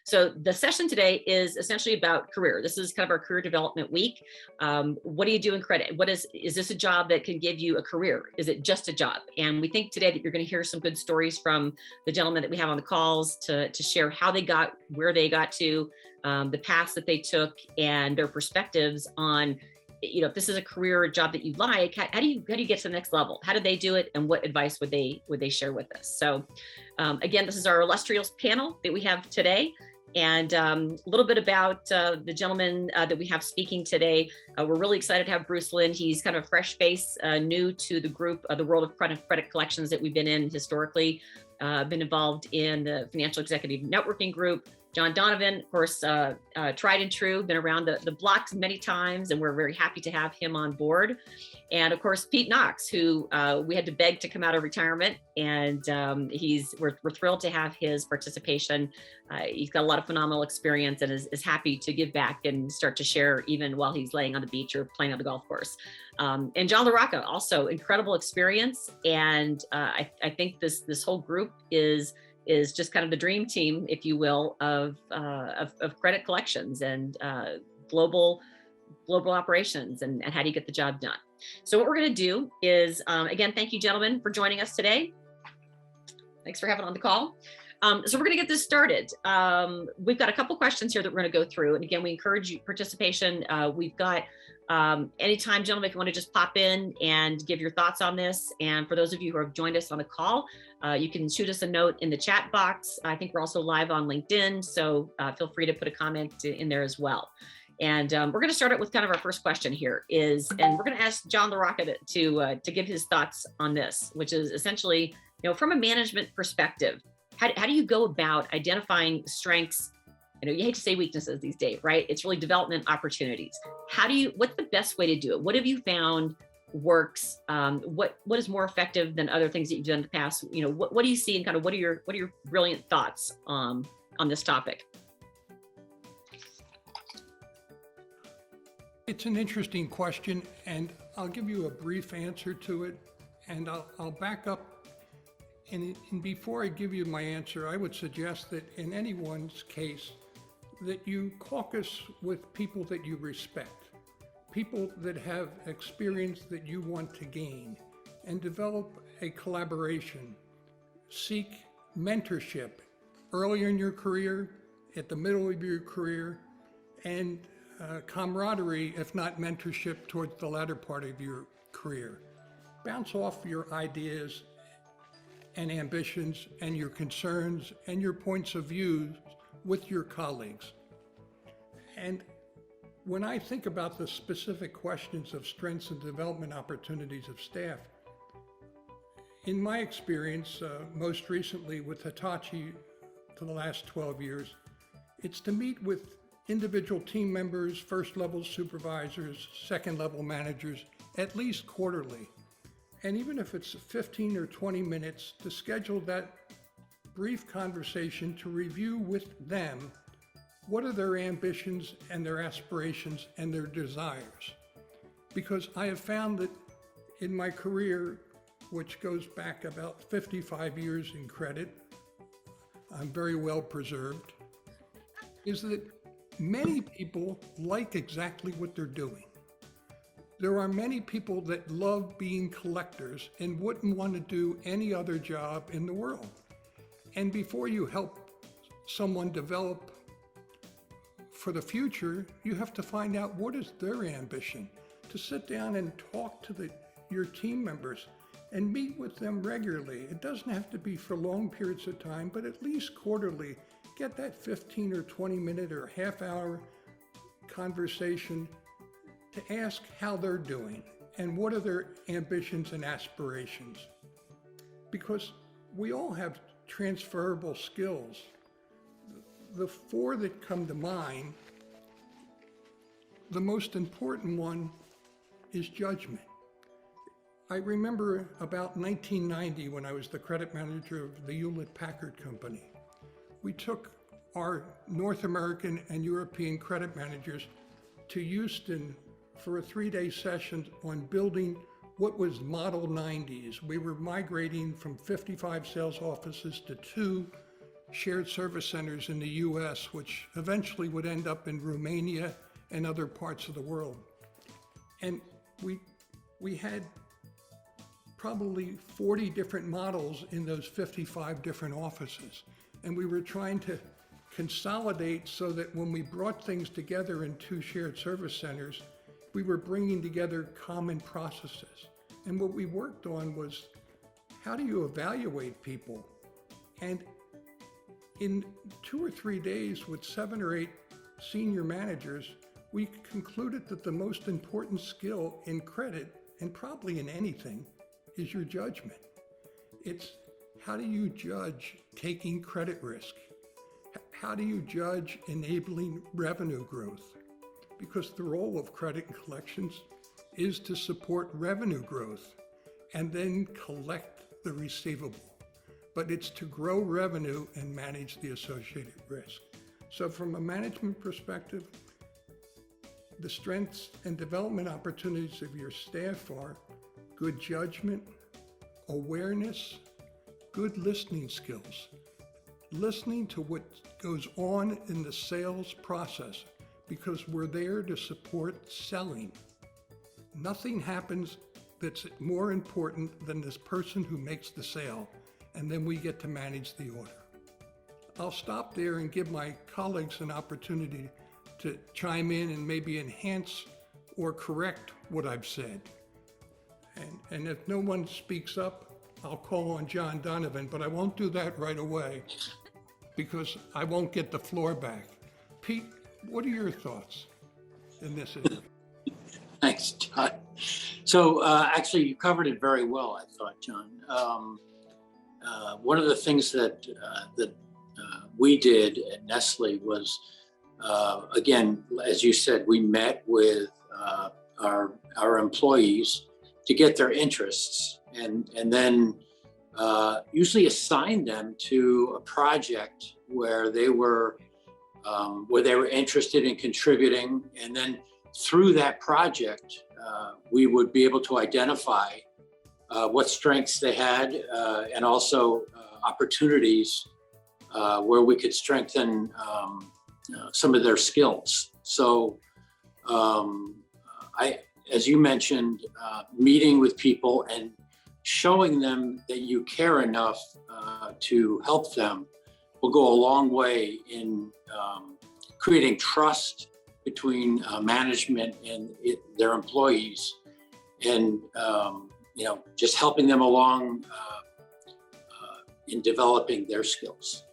So the session today is essentially about career. This is kind of our career development week. What do you do in credit? Is this a job that can give you a career? Is it just a job? And we think today that you're going to hear some good stories from the gentlemen that we have on the calls to share how they got where they got to, the paths that they took, and their perspectives on, if this is a career or a job that you like, how do you get to the next level? How did they do it, and what advice would they share with us? So again, this is our illustrious panel that we have today. And a little bit about the gentleman that we have speaking today. We're really excited to have Bruce Lynn. He's kind of a fresh face, new to the group, the world of credit collections that we've been in historically. Been involved in the Financial Executive Networking Group. John Donovan, of course, tried and true, been around the blocks many times, and we're very happy to have him on board. And of course, Pete Knox, who we had to beg to come out of retirement, and we're thrilled to have his participation. He's got a lot of phenomenal experience and is happy to give back and start to share even while he's laying on the beach or playing on the golf course. And John Rocca, also incredible experience, and I think this whole group is just kind of the dream team, if you will, of credit collections and global operations and how do you get the job done. So what we're going to do is, again, thank you, gentlemen, for joining us today. Thanks for having on the call. So we're going to get this started. We've got a couple questions here that we're going to go through. And again, we encourage participation. We've got anytime, gentlemen, if you want to just pop in and give your thoughts on this. And for those of you who have joined us on the call, you can shoot us a note in the chat box. I think we're also live on LinkedIn, so feel free to put a comment in there as well. And we're going to start out with kind of our first question here and we're going to ask John Rocca to give his thoughts on this, which is essentially, from a management perspective, how do you go about identifying strengths? You hate to say weaknesses these days, right? It's really development opportunities. What's the best way to do it? What have you found works? What is more effective than other things that you've done in the past? What do you see, and kind of what are your brilliant thoughts on this topic? It's an interesting question, and I'll give you a brief answer to it, and I'll back up. And before I give you my answer, I would suggest that in anyone's case, that you caucus with people that you respect, people that have experience that you want to gain, and develop a collaboration. Seek mentorship earlier in your career, at the middle of your career, and camaraderie, if not mentorship, towards the latter part of your career. Bounce off your ideas and ambitions and your concerns and your points of view with your colleagues. And when I think about the specific questions of strengths and development opportunities of staff, in my experience, most recently with Hitachi for the last 12 years, it's to meet with individual team members, first-level supervisors, second-level managers, at least quarterly. And even if it's 15 or 20 minutes, to schedule that brief conversation to review with them what are their ambitions and their aspirations and their desires. Because I have found that in my career, which goes back about 55 years in credit, I'm very well preserved, is that many people like exactly what they're doing. There are many people that love being collectors and wouldn't want to do any other job in the world. And before you help someone develop for the future, you have to find out what is their ambition. To sit down and talk to your team members and meet with them regularly. It doesn't have to be for long periods of time, but at least quarterly. Get that 15 or 20 minute or half hour conversation to ask how they're doing and what are their ambitions and aspirations. Because we all have transferable skills. The four that come to mind, the most important one is judgment. I remember about 1990 when I was the credit manager of the Hewlett-Packard Company. We took our North American and European credit managers to Houston for a 3-day session on building what was Model 90s. We were migrating from 55 sales offices to 2 shared service centers in the US, which eventually would end up in Romania and other parts of the world. And we had probably 40 different models in those 55 different offices. And we were trying to consolidate so that when we brought things together in 2 shared service centers, we were bringing together common processes. And what we worked on was, how do you evaluate people? And in 2 or 3 days with 7 or 8 senior managers, we concluded that the most important skill in credit, and probably in anything, is your judgment. It's how do you judge taking credit risk? How do you judge enabling revenue growth? Because the role of credit and collections is to support revenue growth and then collect the receivable. But it's to grow revenue and manage the associated risk. So from a management perspective, the strengths and development opportunities of your staff are good judgment, awareness, good listening skills, listening to what goes on in the sales process, because we're there to support selling. Nothing happens that's more important than this person who makes the sale, and then we get to manage the order. I'll stop there and give my colleagues an opportunity to chime in and maybe enhance or correct what I've said. And if no one speaks up, I'll call on John Donovan, but I won't do that right away because I won't get the floor back. Pete, what are your thoughts in this area? Thanks, John. So actually, you covered it very well, I thought, John. One of the things that we did at Nestle was, again, as you said, we met with our employees to get their interests, and then usually assign them to a project where they were interested in contributing, and then through that project, we would be able to identify what strengths they had and also opportunities where we could strengthen some of their skills. So as you mentioned, meeting with people and showing them that you care enough to help them will go a long way in creating trust between management and their employees, and just helping them along in developing their skills.